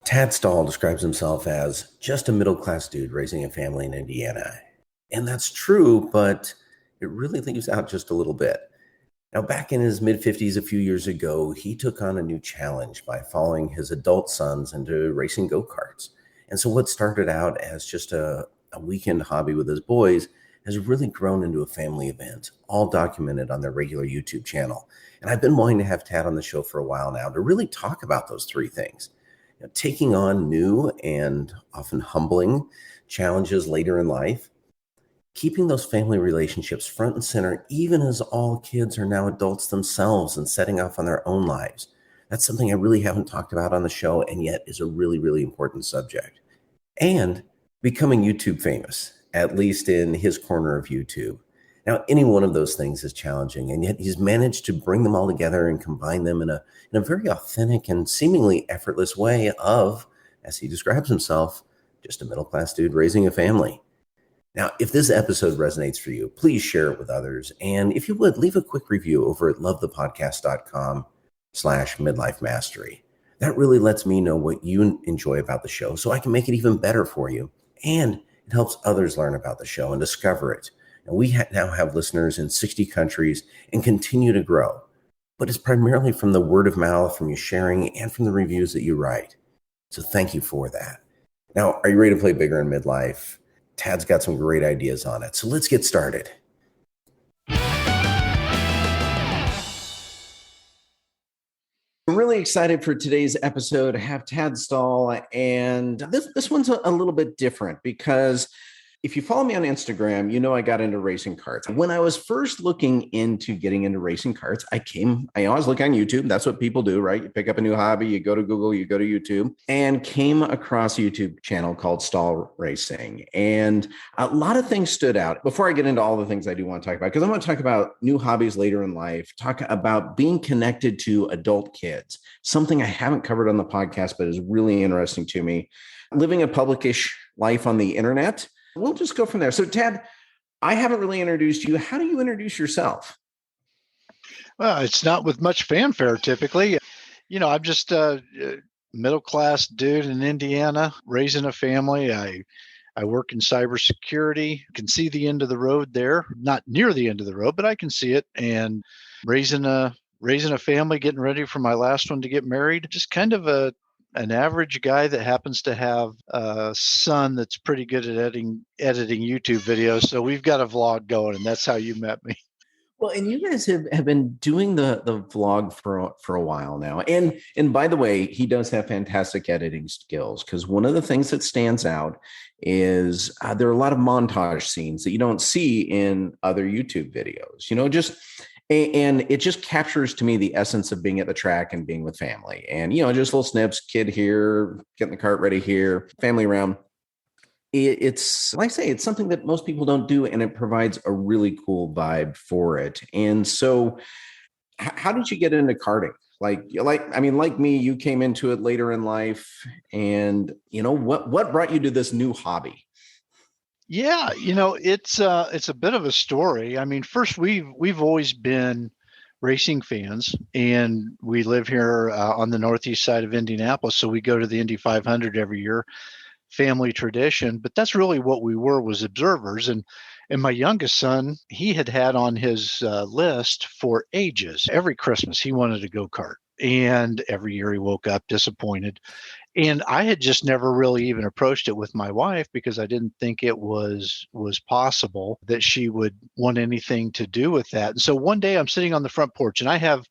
Tad Stahl describes himself as just a middle-class dude raising a family in Indiana. And that's true, but it really leaves out just a little bit. Now, back in his mid-50s a few years ago, he took on a new challenge by following his adult sons into racing go-karts. And so what started out as just a weekend hobby with his boys has really grown into a family event, all documented on their regular YouTube channel. And I've been wanting to have Tad on the show for a while now to really talk about those three things. Taking on new and often humbling challenges later in life, keeping those family relationships front and center, even as all kids are now adults themselves and setting off on their own lives. That's something I really haven't talked about on the show, and yet is a really, really important subject. And becoming YouTube famous, at least in his corner of YouTube. Now, any one of those things is challenging, and yet he's managed to bring them all together and combine them in a very authentic and seemingly effortless way of, as he describes himself, just a middle-class dude raising a family. Now, if this episode resonates for you, please share it with others. And if you would, leave a quick review over at lovethepodcast.com/midlife mastery. That really lets me know what you enjoy about the show so I can make it even better for you. And it helps others learn about the show and discover it. And we now have listeners in 60 countries and continue to grow. But it's primarily from the word of mouth, from you sharing, and from the reviews that you write. So thank you for that. Now, are you ready to play bigger in midlife? Tad's got some great ideas on it. So let's get started. I'm really excited for today's episode. I have Tad Stahl, and this one's a little bit different because if you follow me on Instagram, you know I got into racing karts. When I was first looking into getting into racing karts, I always look on YouTube. That's what people do, right? You pick up a new hobby, you go to Google, you go to YouTube, and came across a YouTube channel called Stahl Racing. And a lot of things stood out. Before I get into all the things I do want to talk about, because I want to talk about new hobbies later in life, talk about being connected to adult kids, something I haven't covered on the podcast, but is really interesting to me. Living a publicish life on the internet. We'll just go from there. So, Tad, I haven't really introduced you. How do you introduce yourself? Well, it's not with much fanfare typically. I'm just a middle-class dude in Indiana, raising a family. I work in cybersecurity. Can see the end of the road there. Not near the end of the road, but I can see it. And raising a family, getting ready for my last one to get married. Just kind of an average guy that happens to have a son that's pretty good at editing YouTube videos. So we've got a vlog going, and that's how you met me. Well, and you guys have been doing the vlog for a while now. And by the way, he does have fantastic editing skills, because one of the things that stands out is there are a lot of montage scenes that you don't see in other YouTube videos, and it just captures to me the essence of being at the track and being with family. And, just little snips, kid here, getting the cart ready here, family around. It's, like I say, it's something that most people don't do, and it provides a really cool vibe for it. And so how did you get into karting? Like me, you came into it later in life, and what brought you to this new hobby? Yeah, it's a bit of a story. I mean, first we've always been racing fans, and we live here on the northeast side of Indianapolis, so we go to the Indy 500 every year, family tradition. But that's really what we were, was observers. And my youngest son, he had on his list for ages. Every Christmas, he wanted to go kart, and every year he woke up disappointed. And I had just never really even approached it with my wife, because I didn't think it was possible that she would want anything to do with that. And so one day I'm sitting on the front porch, and I have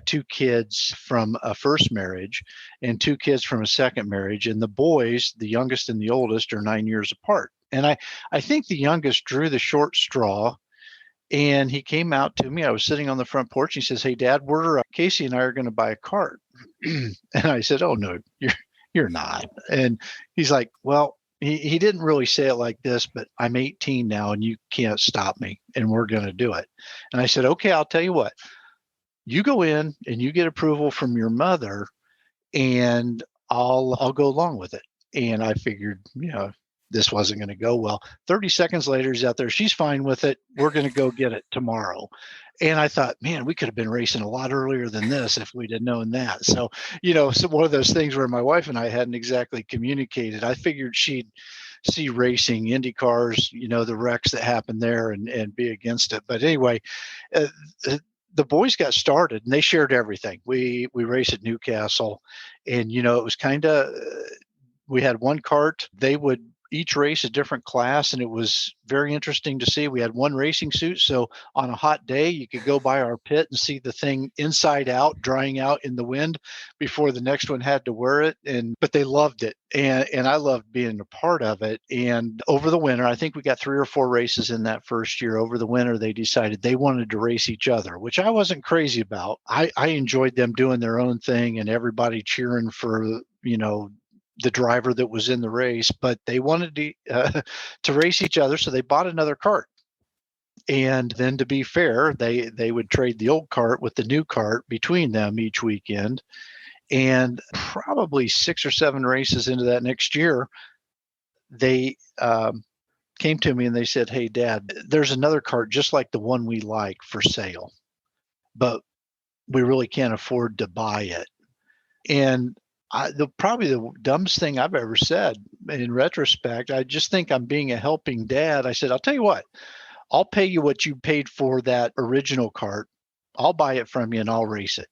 two kids from a first marriage and two kids from a second marriage. And the boys, the youngest and the oldest, are 9 years apart. And I think the youngest drew the short straw. And he came out to me. I was sitting on the front porch. He says, "Hey, Dad, Casey and I are going to buy a cart." And I said, "Oh, no, you're not." And he's like, "Well," he didn't really say it like this, "but I'm 18 now, and you can't stop me, and we're going to do it." And I said, "Okay, I'll tell you what. You go in and you get approval from your mother, and I'll go along with it." And I figured, this wasn't going to go well. 30 seconds later, he's out there. She's fine with it. We're going to go get it tomorrow. And I thought, man, we could have been racing a lot earlier than this if we'd have known that. So, so one of those things where my wife and I hadn't exactly communicated. I figured she'd see racing, Indy cars, the wrecks that happen there and be against it. But anyway, uh, the boys got started and they shared everything. We raced at Newcastle, and it was kind of, we had one kart. They would each race a different class, and it was very interesting to see. We had one racing suit, so on a hot day you could go by our pit and see the thing inside out, drying out in the wind before the next one had to wear it. But they loved it, and I loved being a part of it. And over the winter, I think we got 3 or 4 races in that first year. Over the winter, they decided they wanted to race each other, which I wasn't crazy about. I enjoyed them doing their own thing and everybody cheering for the driver that was in the race, but they wanted to race each other. So they bought another kart. And then, to be fair, they would trade the old kart with the new kart between them each weekend. And probably 6 or 7 races into that next year, they came to me and they said, "Hey, Dad, there's another kart just like the one we like for sale, but we really can't afford to buy it." And probably the dumbest thing I've ever said in retrospect, I just think I'm being a helping dad. I said, "I'll tell you what, I'll pay you what you paid for that original kart. I'll buy it from you and I'll race it."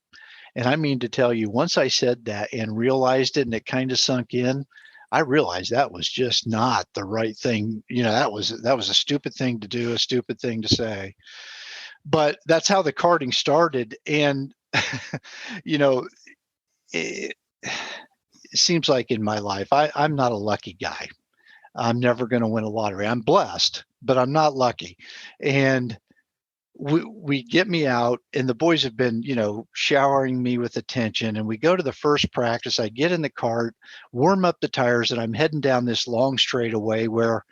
And I mean to tell you, once I said that and realized it and it kind of sunk in, I realized that was just not the right thing. That was a stupid thing to do, a stupid thing to say. But that's how the karting started. And, it seems like in my life, I'm not a lucky guy. I'm never going to win a lottery. I'm blessed, but I'm not lucky. And we get me out, and the boys have been, showering me with attention. And we go to the first practice. I get in the cart, warm up the tires, and I'm heading down this long straightaway where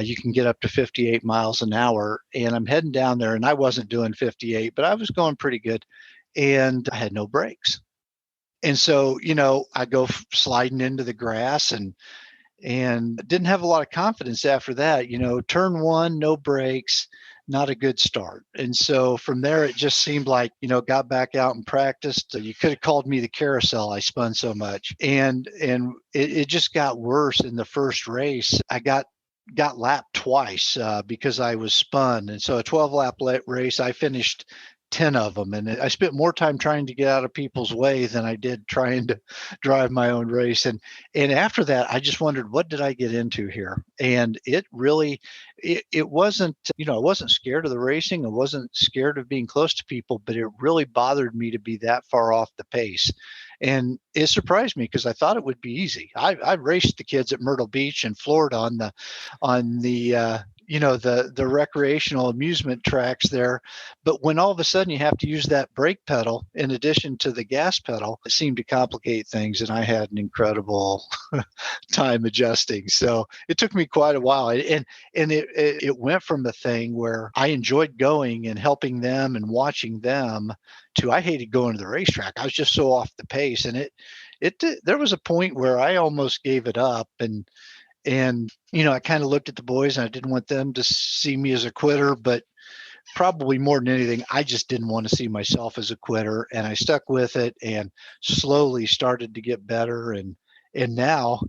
you can get up to 58 miles an hour. And I'm heading down there, and I wasn't doing 58, but I was going pretty good. And I had no brakes. And so, I go sliding into the grass and didn't have a lot of confidence after that. Turn 1, no brakes, not a good start. And so from there, it just seemed like, got back out and practiced. You could have called me the carousel. I spun so much. And it just got worse in the first race. I got lapped twice because I was spun. And so a 12-lap race, I finished 10 of them. And I spent more time trying to get out of people's way than I did trying to drive my own race. And after that, I just wondered, what did I get into here? And it really, it wasn't, I wasn't scared of the racing. I wasn't scared of being close to people, but it really bothered me to be that far off the pace. And it surprised me because I thought it would be easy. I raced the kids at Myrtle Beach in Florida on the the recreational amusement tracks there. But when all of a sudden you have to use that brake pedal in addition to the gas pedal, it seemed to complicate things. And I had an incredible time adjusting. So it took me quite a while. And it went from the thing where I enjoyed going and helping them and watching them to I hated going to the racetrack. I was just so off the pace. And there was a point where I almost gave it up. And I kind of looked at the boys and I didn't want them to see me as a quitter, but probably more than anything, I just didn't want to see myself as a quitter. And I stuck with it and slowly started to get better. And now,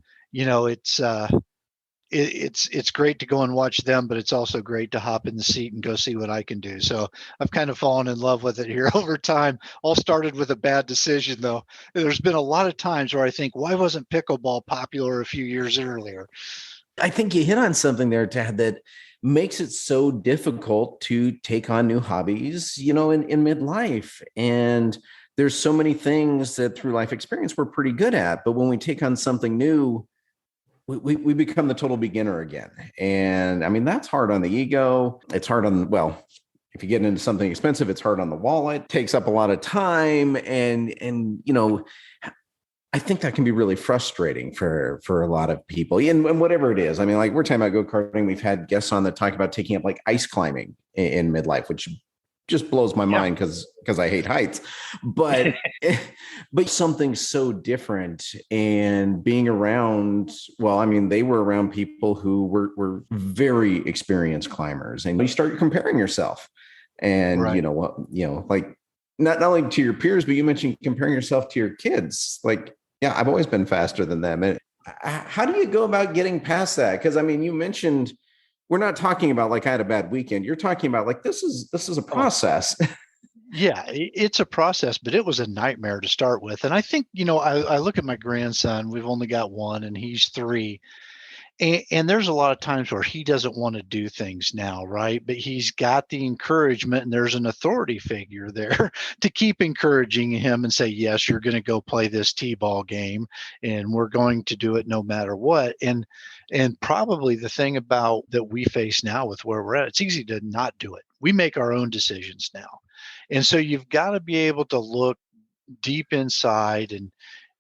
it's great to go and watch them, but it's also great to hop in the seat and go see what I can do. So I've kind of fallen in love with it here over time. All started with a bad decision, though. There's been a lot of times where I think, why wasn't pickleball popular a few years earlier? I think you hit on something there, Tad, that makes it so difficult to take on new hobbies, in midlife. And there's so many things that through life experience we're pretty good at. But when we take on something new, we become the total beginner again. And I mean, that's hard on the ego. It's hard on, well, if you get into something expensive, it's hard on the wallet, takes up a lot of time. And I think that can be really frustrating for a lot of people and whatever it is. I mean, like we're talking about go-karting. We've had guests on that talk about taking up like ice climbing in midlife, which just blows my Yeah. mind because I hate heights. But but something so different, and being around, well, I mean, they were around people who were very experienced climbers, and you start comparing yourself. And Right. you know what, like not only to your peers, but you mentioned comparing yourself to your kids. Like, yeah, I've always been faster than them. And how do you go about getting past that? Because I mean, you mentioned, we're not talking about like I had a bad weekend. You're talking about like this is a Oh, process. yeah, it's a process, but it was a nightmare to start with. And I think, I look at my grandson, we've only got one and he's 3. And there's a lot of times where he doesn't want to do things now, right? But he's got the encouragement, and there's an authority figure there to keep encouraging him and say, yes, you're going to go play this t-ball game, and we're going to do it no matter what. And probably the thing about that we face now with where we're at, it's easy to not do it. We make our own decisions now. And so you've got to be able to look deep inside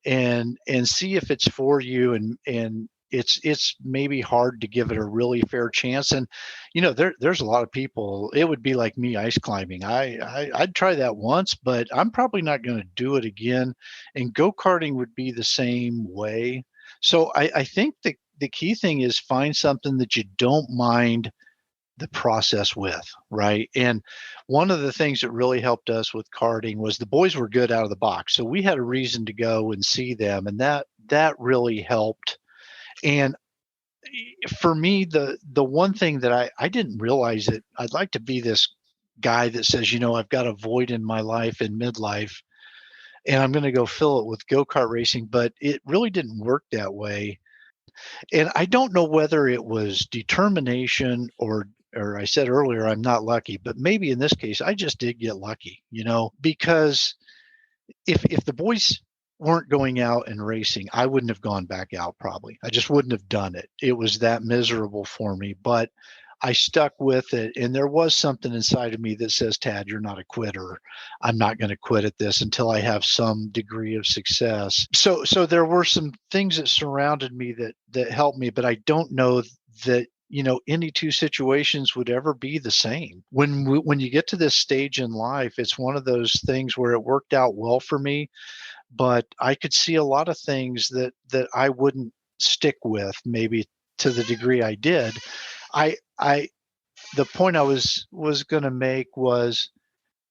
and see if it's for you, and it's maybe hard to give it a really fair chance. And there's a lot of people, it would be like me ice climbing. I'd try that once, but I'm probably not going to do it again. And go-karting would be the same way. So I think the key thing is find something that you don't mind the process with, right? And one of the things that really helped us with karting was the boys were good out of the box, so we had a reason to go and see them, and that really helped. And for me, the one thing that I didn't realize, that I'd like to be this guy that says, I've got a void in my life in midlife, and I'm going to go fill it with go-kart racing, but it really didn't work that way. And I don't know whether it was determination or I said earlier, I'm not lucky, but maybe in this case, I just did get lucky, because if the boys weren't going out and racing, I wouldn't have gone back out probably. I just wouldn't have done it. It was that miserable for me, but I stuck with it. And there was something inside of me that says, Tad, you're not a quitter. I'm not going to quit at this until I have some degree of success. So there were some things that surrounded me that helped me, but I don't know that any two situations would ever be the same. When you get to this stage in life, it's one of those things where it worked out well for me, but I could see a lot of things that I wouldn't stick with, maybe to the degree I did. I the point I was going to make was,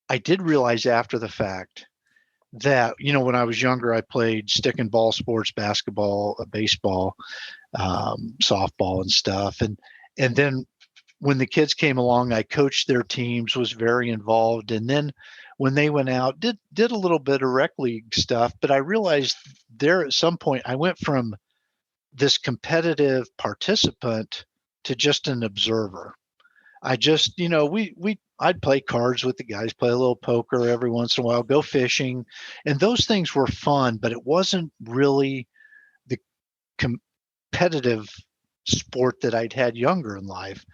I did realize after the fact that when I was younger, I played stick and ball sports, basketball, baseball, softball, and stuff, and then when the kids came along, I coached their teams, was very involved, and then when they went out, did a little bit of rec league stuff. But I realized there at some point I went from this competitive participant to just an observer. I just, I'd play cards with the guys, play a little poker every once in a while, go fishing, and those things were fun, but it wasn't really the competitive sport that I'd had younger in life.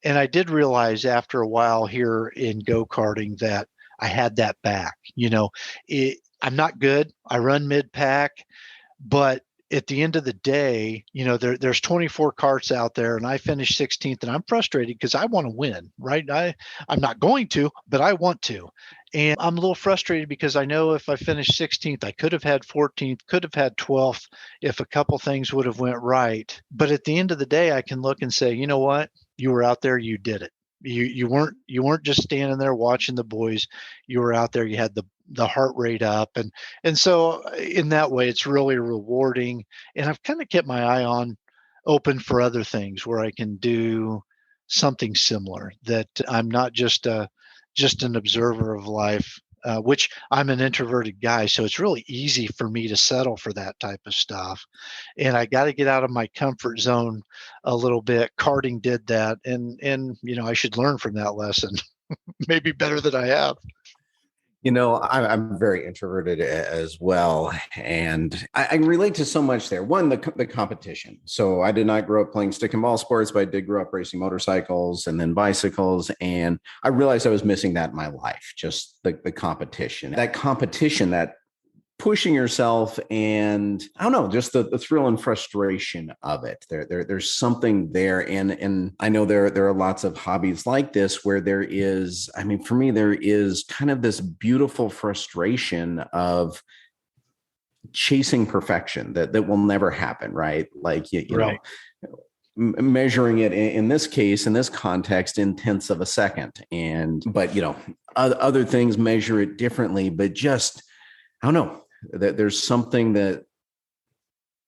And I did realize after a while here in go-karting that I had that back. I'm not good. I run mid-pack, but at the end of the day, there's 24 carts out there, and I finished 16th, and I'm frustrated because I want to win, right? I'm not going to, but I want to. And I'm a little frustrated because I know if I finished 16th, I could have had 14th, could have had 12th if a couple things would have went right. But at the end of the day, I can look and say, you know what? You were out there, you did it. You weren't just standing there watching the boys. You were out there, you had the heart rate up, and so in that way it's really rewarding. And I've kind of kept my eye open for other things where I can do something similar, that I'm not just an observer of life, which I'm an introverted guy, so it's really easy for me to settle for that type of stuff. And I got to get out of my comfort zone a little bit. Karting did that, and I should learn from that lesson, maybe better than I have. I'm very introverted as well, and I relate to so much there. One, the competition. So I did not grow up playing stick and ball sports, but I did grow up racing motorcycles and then bicycles, and I realized I was missing that in my life, just the competition. That competition that pushing yourself and I don't know, just the thrill and frustration of it. There's something there. And I know there are lots of hobbies like this where there is, I mean, for me, there is kind of this beautiful frustration of chasing perfection that will never happen, right? Like, you Right. know, measuring it in this case, in this context, in tenths of a second. But, you know, other things measure it differently, but just, I don't know, that there's something that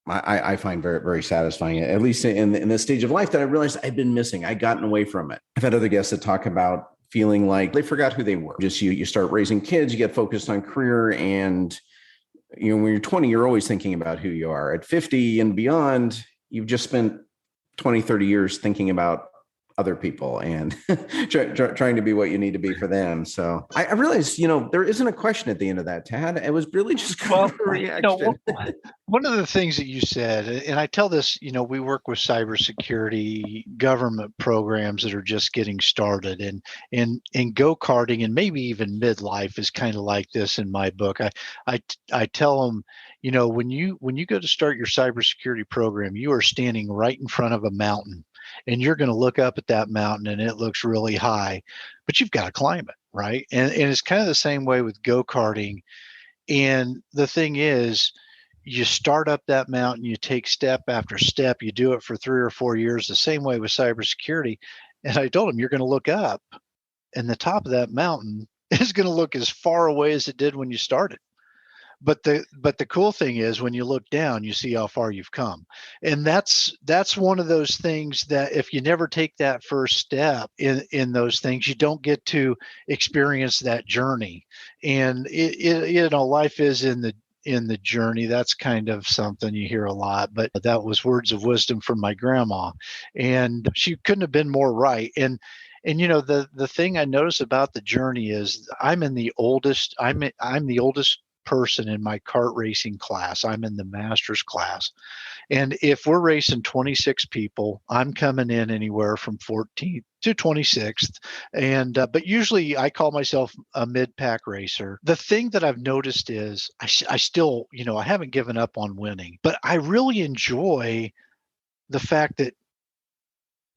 I find very, very satisfying, at least in this stage of life, that I realized I've been missing. I'd gotten away from it. I've had other guests that talk about feeling like they forgot who they were. Just you start raising kids, you get focused on career, and you know, when you're 20, you're always thinking about who you are. At 50 and beyond, you've just spent 20, 30 years thinking about other people and trying to be what you need to be for them. So I realized, you know, there isn't a question at the end of that, Tad. It was really just kind of a reaction. One of the things that you said, and I tell this, you know, we work with cybersecurity government programs that are just getting started, and go-karting and maybe even midlife is kind of like this in my book. I tell them, you know, when you go to start your cybersecurity program, you are standing right in front of a mountain, and you're going to look up at that mountain and it looks really high, but you've got to climb it, right? And it's kind of the same way with go-karting. And the thing is, you start up that mountain, you take step after step, you do it for 3 or 4 years, the same way with cybersecurity. And I told him, you're going to look up, and the top of that mountain is going to look as far away as it did when you started. But the cool thing is, when you look down, you see how far you've come. And that's one of those things that if you never take that first step in those things, you don't get to experience that journey. And you know, life is in the journey. That's kind of something you hear a lot, but that was words of wisdom from my grandma, and she couldn't have been more right. And you know, the thing I notice about the journey is I'm the oldest person in my kart racing class. I'm in the master's class. And if we're racing 26 people, I'm coming in anywhere from 14th to 26th. And but usually I call myself a mid-pack racer. The thing that I've noticed is I still, you know, I haven't given up on winning, but I really enjoy the fact that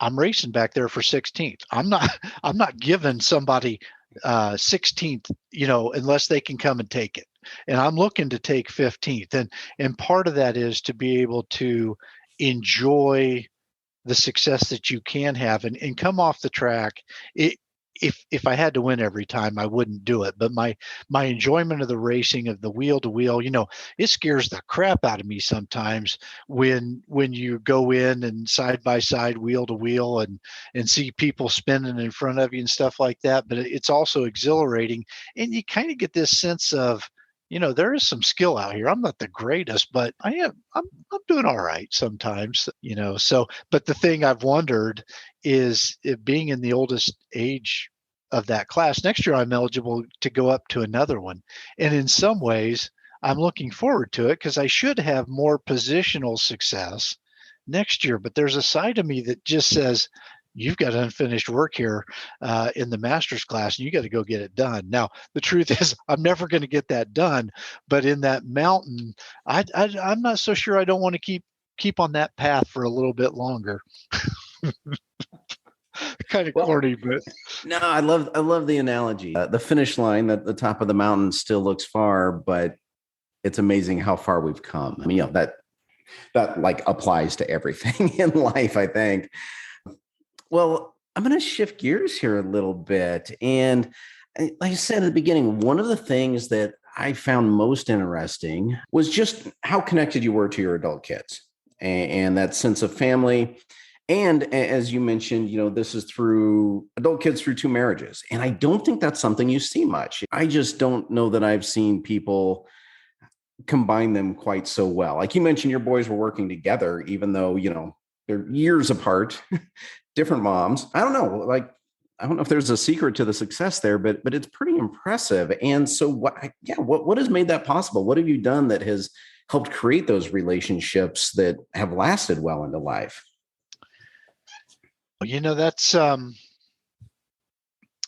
I'm racing back there for 16th. I'm not giving somebody 16th, you know, unless they can come and take it. And I'm looking to take 15th. And part of that is to be able to enjoy the success that you can have and come off the track. If I had to win every time, I wouldn't do it. But my enjoyment of the racing, of the wheel to wheel, you know, it scares the crap out of me sometimes when you go in and side by side, wheel to wheel, and see people spinning in front of you and stuff like that. But it's also exhilarating, and you kind of get this sense of, you know, there is some skill out here. I'm not the greatest, but I'm doing all right sometimes, you know. So, but the thing I've wondered is, if being in the oldest age of that class, next year I'm eligible to go up to another one. And in some ways, I'm looking forward to it because I should have more positional success next year. But there's a side of me that just says, you've got unfinished work here in the master's class, and you got to go get it done. Now, the truth is, I'm never going to get that done. But in that mountain, I'm not so sure I don't want to keep on that path for a little bit longer. Kind of corny, but no, I love the analogy. The finish line at the top of the mountain still looks far, but it's amazing how far we've come. I mean, you know, that like applies to everything in life, I think. Well, I'm going to shift gears here a little bit. And like I said at the beginning, one of the things that I found most interesting was just how connected you were to your adult kids and that sense of family. And as you mentioned, you know, this is through adult kids through 2 marriages. And I don't think that's something you see much. I just don't know that I've seen people combine them quite so well. Like you mentioned, your boys were working together, even though, you know, they're years apart, different moms. I don't know. Like, I don't know if there's a secret to the success there, but it's pretty impressive. And so what has made that possible? What have you done that has helped create those relationships that have lasted well into life? you know, that's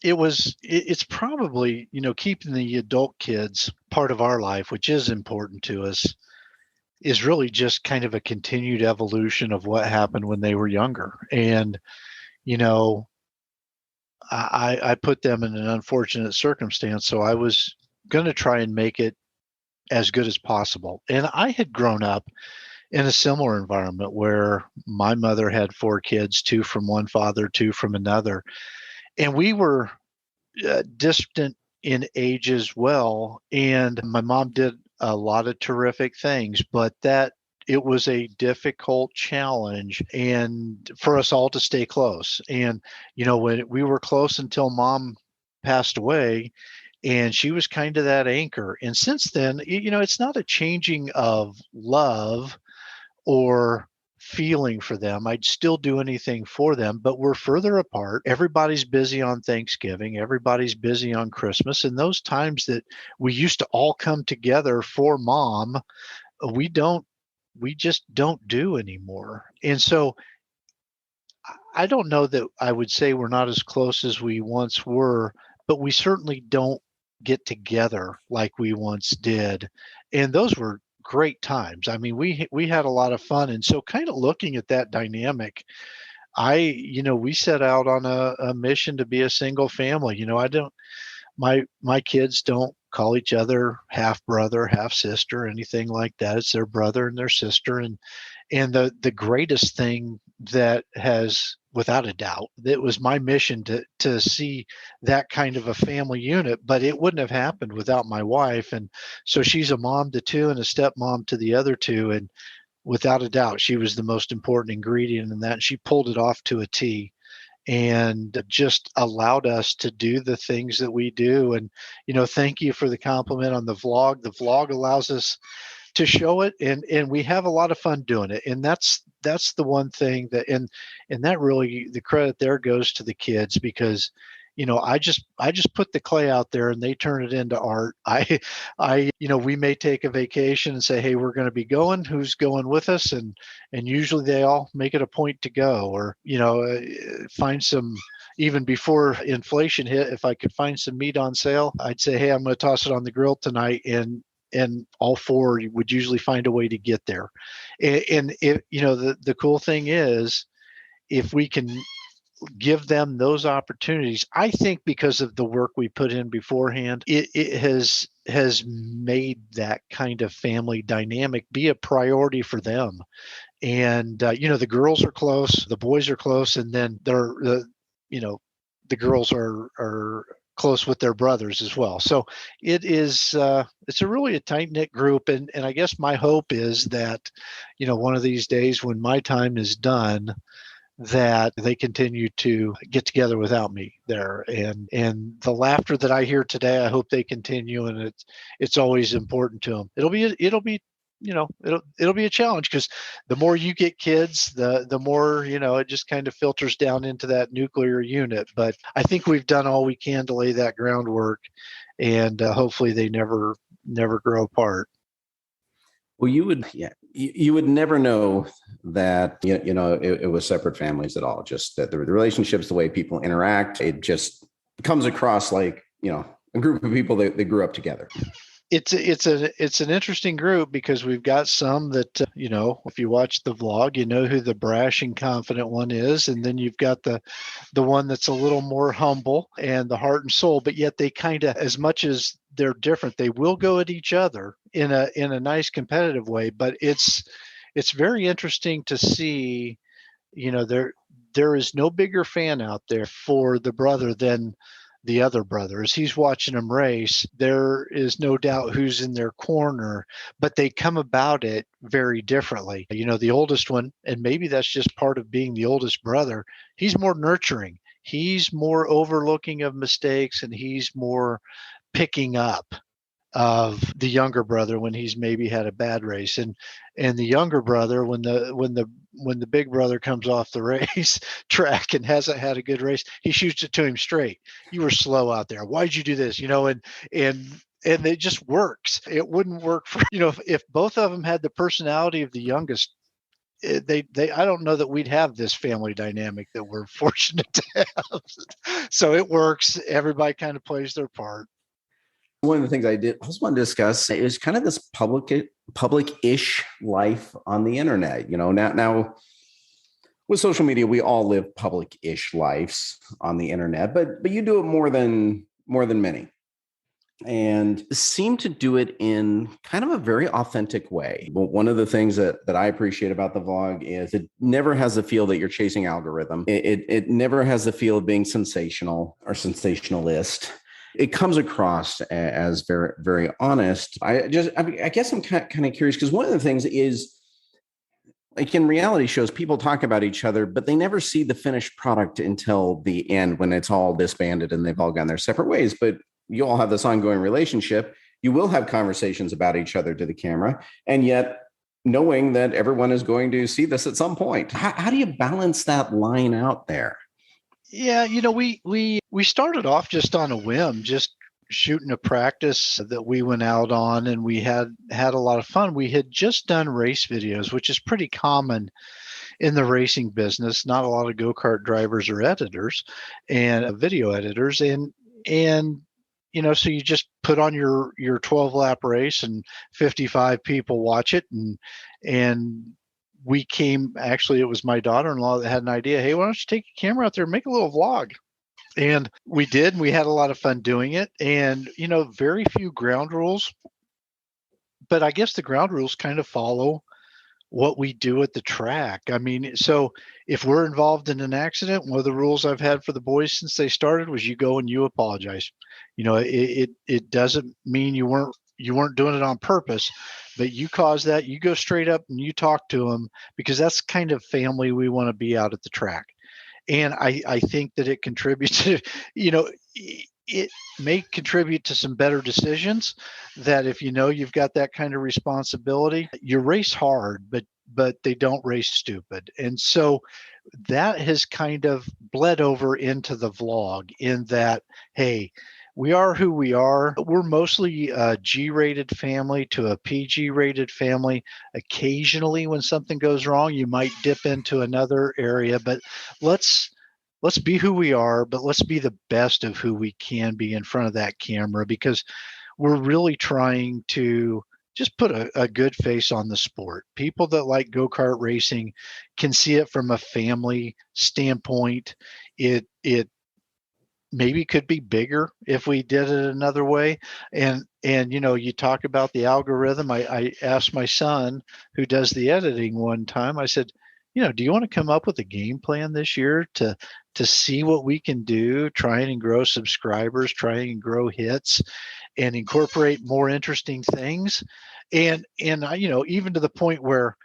it's probably, keeping the adult kids part of our life, which is important to us, is really just kind of a continued evolution of what happened when they were younger. And, you know, I put them in an unfortunate circumstance. So I was going to try and make it as good as possible. And I had grown up in a similar environment where my mother had 4 kids, 2 from one father, 2 from another. And we were distant in age as well. And my mom did a lot of terrific things, but that it was a difficult challenge and for us all to stay close. And, when we were close until mom passed away, and she was kind of that anchor. And since then, it's not a changing of love or feeling for them. I'd still do anything for them, but we're further apart. Everybody's busy on Thanksgiving. Everybody's busy on Christmas. And those times that we used to all come together for mom, we just don't do anymore. And so I don't know that I would say we're not as close as we once were, but we certainly don't get together like we once did. And those were great times. I mean, we had a lot of fun. And so kind of looking at that dynamic, we set out on a mission to be a single family. My kids don't call each other half brother, half sister, anything like that. It's their brother and their sister. And the greatest thing that has, without a doubt, it was my mission to see that kind of a family unit, but it wouldn't have happened without my wife. And so she's a mom to 2 and a stepmom to the other 2. And without a doubt, she was the most important ingredient in that. And she pulled it off to a T and just allowed us to do the things that we do. And, thank you for the compliment on the vlog. The vlog allows us to show it, and we have a lot of fun doing it. And that's the one thing that, and that really, the credit there goes to the kids, because I just put the clay out there and they turn it into art. We may take a vacation and say, hey, we're going to be going, who's going with us? And usually they all make it a point to go, or, find some, even before inflation hit, if I could find some meat on sale, I'd say, hey, I'm going to toss it on the grill tonight. And all 4 would usually find a way to get there. And the cool thing is, if we can give them those opportunities, I think because of the work we put in beforehand, it has made that kind of family dynamic be a priority for them. And the girls are close, the boys are close, and then the girls are close with their brothers as well. So it's a really a tight-knit group. And I guess my hope is that, one of these days when my time is done, that they continue to get together without me there. And the laughter that I hear today, I hope they continue. And it's always important to them. It'll be a challenge, because the more you get kids, the more, it just kind of filters down into that nuclear unit. But I think we've done all we can to lay that groundwork, and hopefully they never grow apart. Well, you would never know that, it was separate families at all. Just that the relationships, the way people interact, it just comes across like, a group of people that grew up together. It's an interesting group, because we've got some that, if you watch the vlog, who the brash and confident one is. And then you've got the one that's a little more humble and the heart and soul, but yet they kind of, as much as they're different, they will go at each other in a nice competitive way. But it's very interesting to see, there is no bigger fan out there for the brother than the other brother. As he's watching them race, there is no doubt who's in their corner, but they come about it very differently. The oldest one, and maybe that's just part of being the oldest brother, he's more nurturing. He's more overlooking of mistakes, and he's more picking up of the younger brother when he's maybe had a bad race. And the younger brother, when the big brother comes off the race track and hasn't had a good race, he shoots it to him straight. You were slow out there. Why'd you do this? And it just works. It wouldn't work for, if both of them had the personality of the youngest, they I don't know that we'd have this family dynamic that we're fortunate to have. So it works. Everybody kind of plays their part. One of the things I also want to discuss is kind of this public-ish life on the internet. Now with social media, we all live public-ish lives on the internet, but you do it more than many, and seem to do it in kind of a very authentic way. But one of the things that I appreciate about the vlog is it never has the feel that you're chasing algorithm. It never has the feel of being sensational or sensationalist. It comes across as very, very honest. I guess I'm kind of curious, because one of the things is, like, in reality shows, people talk about each other, but they never see the finished product until the end, when it's all disbanded and they've all gone their separate ways. But you all have this ongoing relationship. You will have conversations about each other to the camera, and yet knowing that everyone is going to see this at some point. How do you balance that line out there? Yeah, we started off just on a whim, just shooting a practice that we went out on, and we had a lot of fun. We had just done race videos, which is pretty common in the racing business. Not a lot of go-kart drivers or editors and video editors, and so you just put on your 12 lap race and 55 people watch it, and actually, it was my daughter-in-law that had an idea. Hey, why don't you take a camera out there and make a little vlog? And we did. And we had a lot of fun doing it. And, very few ground rules. But I guess the ground rules kind of follow what we do at the track. I mean, so if we're involved in an accident, one of the rules I've had for the boys since they started was you go and you apologize. It doesn't mean you weren't doing it on purpose, but you caused that. You go straight up and you talk to them, because that's kind of family we want to be out at the track. And I think that it contributes to, it may contribute to some better decisions, that if you've got that kind of responsibility, you race hard, but they don't race stupid. And so that has kind of bled over into the vlog, in that, hey, we are who we are. We're mostly a G-rated family to a PG-rated family. Occasionally, when something goes wrong, you might dip into another area, but let's be who we are, but let's be the best of who we can be in front of that camera, because we're really trying to just put a good face on the sport. People that like go-kart racing can see it from a family standpoint. It maybe could be bigger if we did it another way. And you talk about the algorithm. I asked my son, who does the editing, one time, I said, do you want to come up with a game plan this year to see what we can do, trying and grow subscribers, trying and grow hits, and incorporate more interesting things? And even to the point where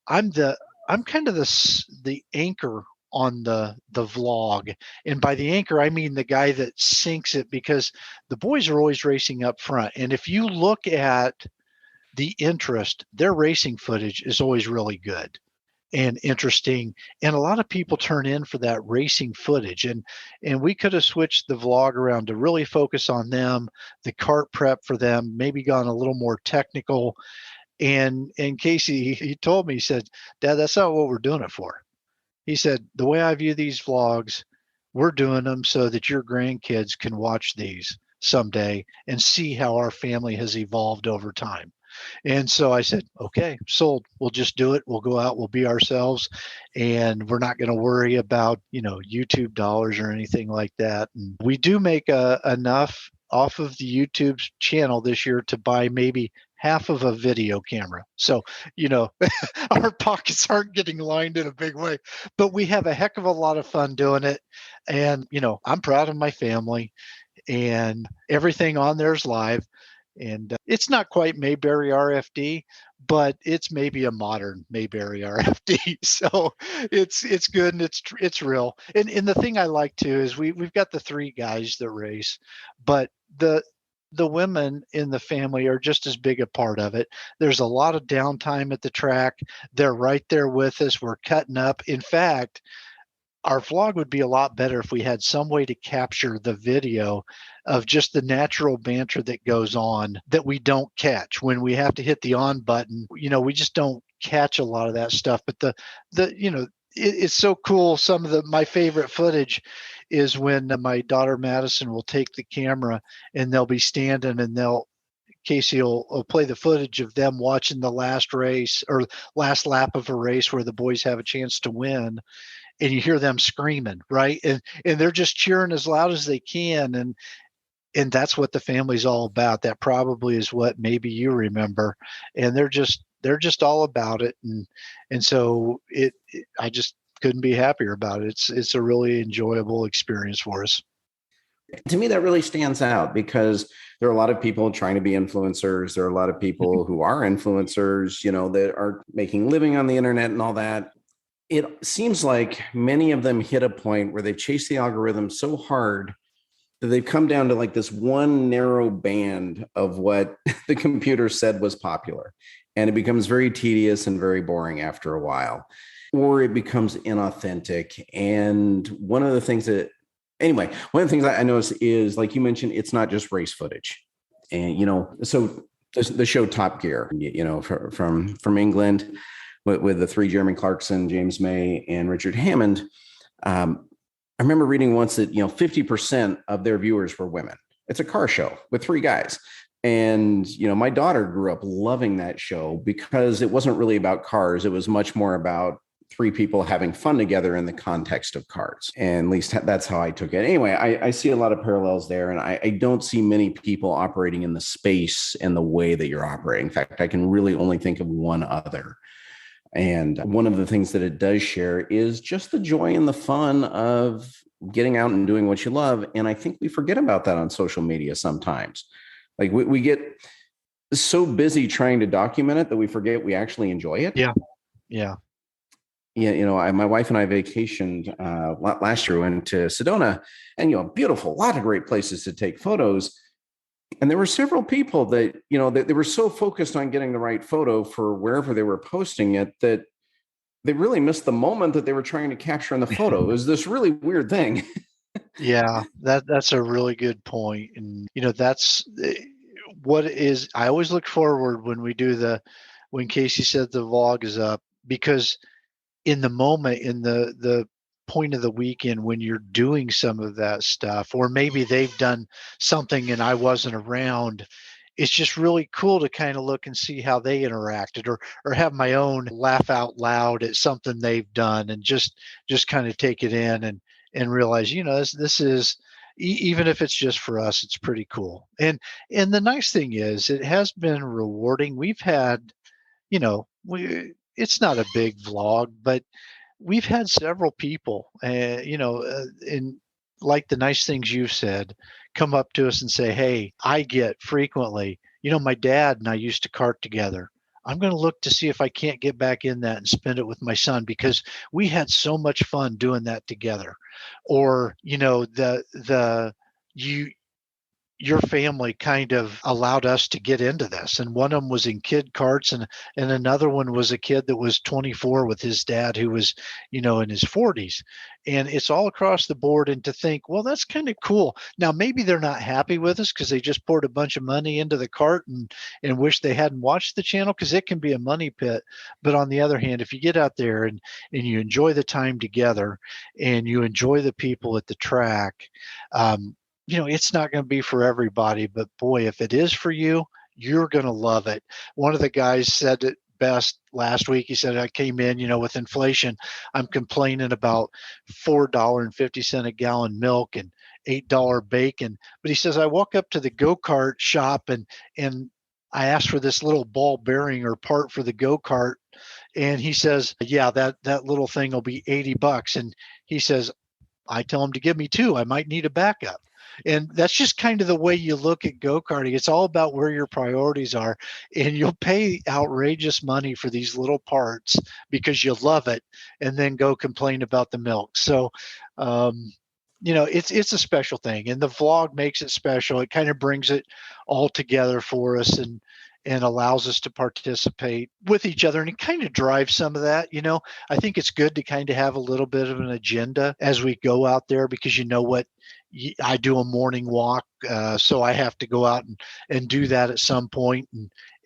I'm kind of the anchor on the vlog. And by the anchor, I mean the guy that syncs it, because the boys are always racing up front. And if you look at the interest, their racing footage is always really good and interesting. And a lot of people turn in for that racing footage. And we could have switched the vlog around to really focus on them, the kart prep for them, maybe gone a little more technical. And Casey, he told me, he said, Dad, that's not what we're doing it for. He said, the way I view these vlogs, we're doing them so that your grandkids can watch these someday and see how our family has evolved over time. And so I said, okay, sold. We'll just do it. We'll go out, we'll be ourselves, and we're not going to worry about, YouTube dollars or anything like that. And we do make enough off of the YouTube channel this year to buy maybe half of a video camera. So, our pockets aren't getting lined in a big way, but we have a heck of a lot of fun doing it. And, I'm proud of my family, and everything on there is live. And it's not quite Mayberry RFD, but it's maybe a modern Mayberry RFD. So it's good, and it's real. And the thing I like too is we've got the three guys that race, but the women in the family are just as big a part of it. There's a lot of downtime at the track. They're right there with us. We're cutting up. In fact, our vlog would be a lot better if we had some way to capture the video of just the natural banter that goes on that we don't catch when we have to hit the on button. We just don't catch a lot of that stuff. But it's so cool. Some of my favorite footage is when my daughter Madison will take the camera and they'll be standing and Casey will play the footage of them watching the last race or last lap of a race where the boys have a chance to win, and you hear them screaming, right? And they're just cheering as loud as they can, and that's what the family's all about. That probably is what maybe you remember, and they're just all about it, and so I just couldn't be happier about it. It's a really enjoyable experience for us. To me, that really stands out because there are a lot of people trying to be influencers. There are a lot of people who are influencers, that are making a living on the internet and all that. It seems like many of them hit a point where they've chased the algorithm so hard that they've come down to like this one narrow band of what the computer said was popular. And it becomes very tedious and very boring after a while, or it becomes inauthentic. And one of the things I noticed is, like you mentioned, it's not just race footage. And, so the show Top Gear, from England with the three, Jeremy Clarkson, James May, and Richard Hammond. I remember reading once that, 50% of their viewers were women. It's a car show with three guys. And, my daughter grew up loving that show because it wasn't really about cars. It was much more about three people having fun together in the context of cars. And at least that's how I took it. Anyway, I see a lot of parallels there. And I don't see many people operating in the space and the way that you're operating. In fact, I can really only think of one other. And one of the things that it does share is just the joy and the fun of getting out and doing what you love. And I think we forget about that on social media sometimes. Like we get so busy trying to document it that we forget we actually enjoy it. Yeah. Yeah, my wife and I vacationed last year. We went to Sedona, and beautiful, a lot of great places to take photos. And there were several people that that they were so focused on getting the right photo for wherever they were posting it that they really missed the moment that they were trying to capture in the photo. It was this really weird thing. Yeah, that's a really good point. And that's what is, I always look forward when when Casey said the vlog is up, because in the moment, in the point of the weekend when you're doing some of that stuff, or maybe they've done something and I wasn't around, it's just really cool to kind of look and see how they interacted, or have my own laugh out loud at something they've done, and just kind of take it in and realize, this is, even if it's just for us, it's pretty cool. And the nice thing is, it has been rewarding. We've had, it's not a big vlog, but we've had several people, and like the nice things you've said, come up to us and say, hey, I get frequently, my dad and I used to kart together. I'm going to look to see if I can't get back in that and spend it with my son, because we had so much fun doing that together. Or, your family kind of allowed us to get into this. And one of them was in kid karts, and another one was a kid that was 24 with his dad, who was, in his 40s. And it's all across the board. And to think, well, that's kind of cool. Now, maybe they're not happy with us because they just poured a bunch of money into the cart and wish they hadn't watched the channel, because it can be a money pit. But on the other hand, if you get out there and you enjoy the time together and you enjoy the people at the track, it's not going to be for everybody, but boy, if it is for you, you're going to love it. One of the guys said it best last week. He said, I came in, with inflation, I'm complaining about $4.50 a gallon milk and $8 bacon. But he says, I walk up to the go-kart shop and I asked for this little ball bearing or part for the go-kart. And he says, yeah, that little thing will be $80. And he says, I tell him to give me two. I might need a backup. And that's just kind of the way you look at go-karting. It's all about where your priorities are, and you'll pay outrageous money for these little parts because you love it, and then go complain about the milk. So, it's a special thing, and the vlog makes it special. It kind of brings it all together for us. And and allows us to participate with each other, and it kind of drives some of that. I think it's good to kind of have a little bit of an agenda as we go out there, because what, I do a morning walk, so I have to go out and do that at some point,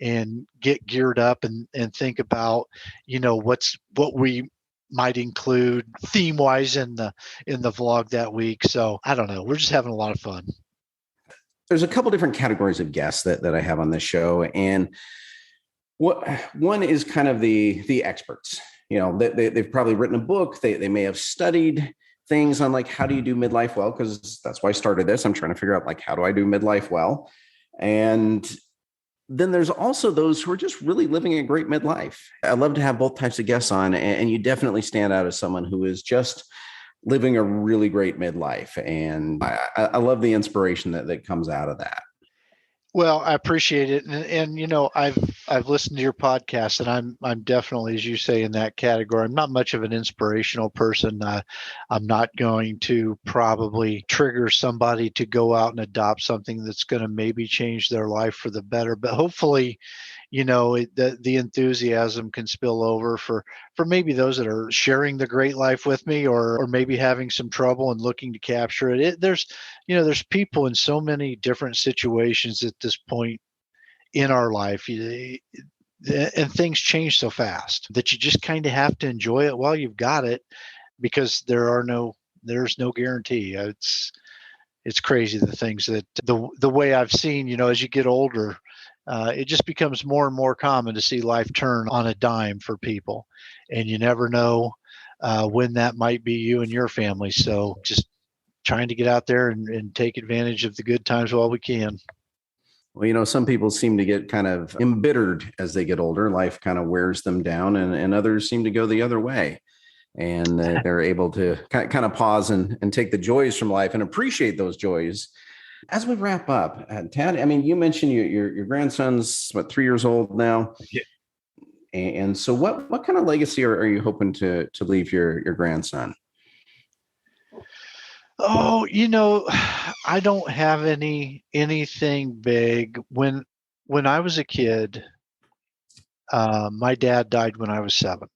and get geared up and think about what we might include theme wise in the vlog that week. So I don't know, we're just having a lot of fun. There's a couple different categories of guests that I have on this show, and one is kind of the experts. They've probably written a book. They may have studied things on like, how do you do midlife well? Because that's why I started this. I'm trying to figure out like, how do I do midlife well? And then there's also those who are just really living a great midlife. I love to have both types of guests on, and you definitely stand out as someone who is just living a really great midlife. And I love the inspiration that comes out of that. Well, I appreciate it. And I've listened to your podcast, and I'm definitely, as you say, in that category. I'm not much of an inspirational person. I'm not going to probably trigger somebody to go out and adopt something that's going to maybe change their life for the better. But hopefully, the enthusiasm can spill over for maybe those that are sharing the great life with me, or maybe having some trouble and looking to capture it. There's people in so many different situations at this point in our life, and things change so fast that you just kind of have to enjoy it while you've got it, because there's no guarantee. It's crazy, the things that the way I've seen, as you get older, it just becomes more and more common to see life turn on a dime for people, and you never know when that might be you and your family. So just trying to get out there and take advantage of the good times while we can. Well, some people seem to get kind of embittered as they get older. Life kind of wears them down, and others seem to go the other way. And they're able to kind of pause and take the joys from life and appreciate those joys. As we wrap up, Tad, I mean, you mentioned your grandson's 3 years old now. Yeah. And so what kind of legacy are you hoping to leave your grandson? Oh, I don't have anything big. When I was a kid, my dad died when I was 7.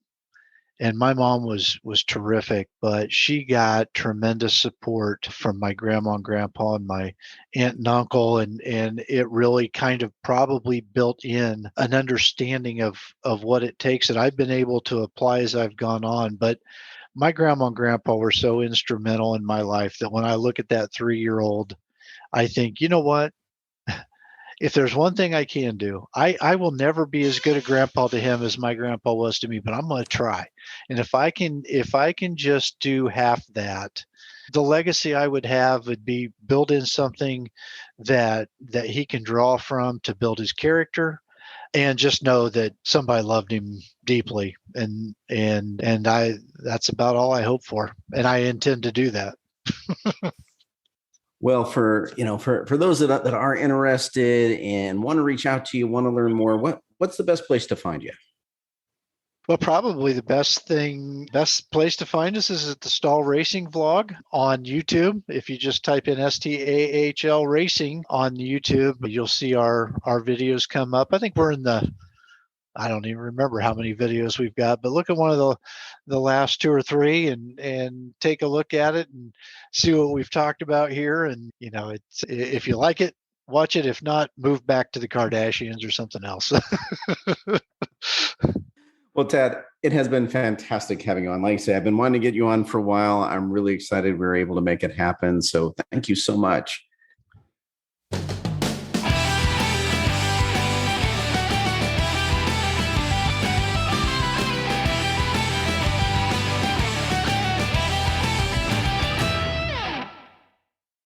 And my mom was terrific, but she got tremendous support from my grandma and grandpa and my aunt and uncle, and it really kind of probably built in an understanding of what it takes that I've been able to apply as I've gone on. But my grandma and grandpa were so instrumental in my life that when I look at that 3-year-old, I think, you know what? If there's one thing I can do, I will never be as good a grandpa to him as my grandpa was to me, but I'm going to try. And if I can just do half that, the legacy I would have would be build in something that he can draw from to build his character, and just know that somebody loved him deeply. And that's about all I hope for. And I intend to do that. Well, for those that are interested and want to reach out to you, want to learn more, what's the best place to find you? Well, probably the best place to find us is at the Stahl Racing vlog on YouTube. If you just type in STAHL Racing on YouTube, you'll see our videos come up. I think we're in I don't even remember how many videos we've got, but look at one of the last 2 or 3 and take a look at it and see what we've talked about here. And, it's, if you like it, watch it. If not, move back to the Kardashians or something else. Well, Tad, it has been fantastic having you on. Like I say, I've been wanting to get you on for a while. I'm really excited we were able to make it happen. So thank you so much.